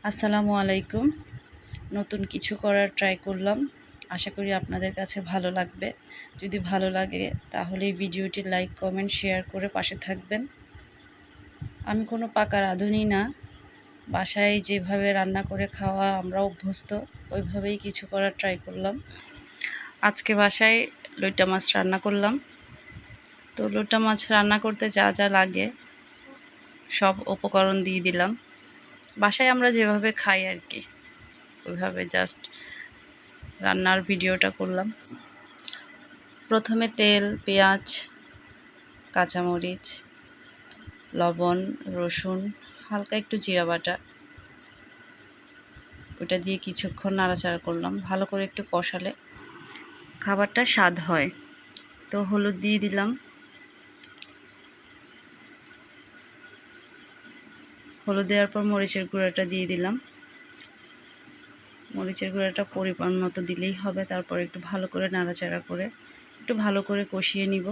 আসসালামু আলাইকুম। নতুন কিছু করার ট্রাই করলাম। আশা করি আপনাদের কাছে ভালো লাগবে। যদি ভালো লাগে তাহলে এই ভিডিওটি লাইক, কমেন্ট, শেয়ার করে পাশে থাকবেন। আমি কোনো পাকা রাঁধুনি না। বাসায় যেভাবে রান্না করে খাওয়া আমরা অভ্যস্ত, ওইভাবেই কিছু করার ট্রাই করলাম। আজকে বাসায় লইটা মাছ রান্না করলাম। তো লইটা মাছ রান্না করতে যা যা লাগে সব উপকরণ দিয়ে দিলাম। বাসায় আমরা যেভাবে খাই আর কি, ওইভাবে জাস্ট রান্নার ভিডিওটা করলাম। প্রথমে তেল, পেঁয়াজ, কাঁচামরিচ, লবণ, রসুন, হালকা একটু জিরা বাটা, ওটা দিয়ে কিছুক্ষণ নাড়াচাড়া করলাম। ভালো করে একটু কষালে খাবারটা স্বাদ হয়। তো হলুদ দিয়ে দিলাম। হলুদ দেওয়ার পর মরিচের গুঁড়াটা দিয়ে দিলাম। মরিচের গুঁড়াটা পরিমাণ মতো দিলেই হবে। তারপর একটু ভালো করে নাড়াচাড়া করে একটু ভালো করে কষিয়ে নিব।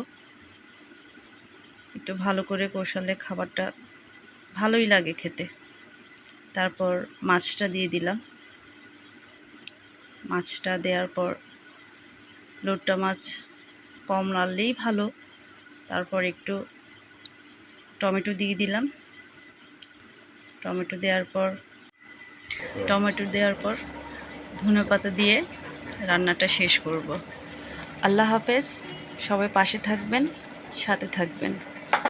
একটু ভালো করে কষালে খাবারটা ভালোই লাগে খেতে। তারপর মাছটা দিয়ে দিলাম। মাছটা দেওয়ার পর লোট্টা মাছ কম নাড়লেই ভালো। তারপর একটু টমেটো দিয়ে দিলাম। টমেটো দেওয়ার পর ধনেপাতা দিয়ে রান্নাটা শেষ করব। আল্লাহ হাফেজ। সবাই পাশে থাকবেন, সাথে থাকবেন।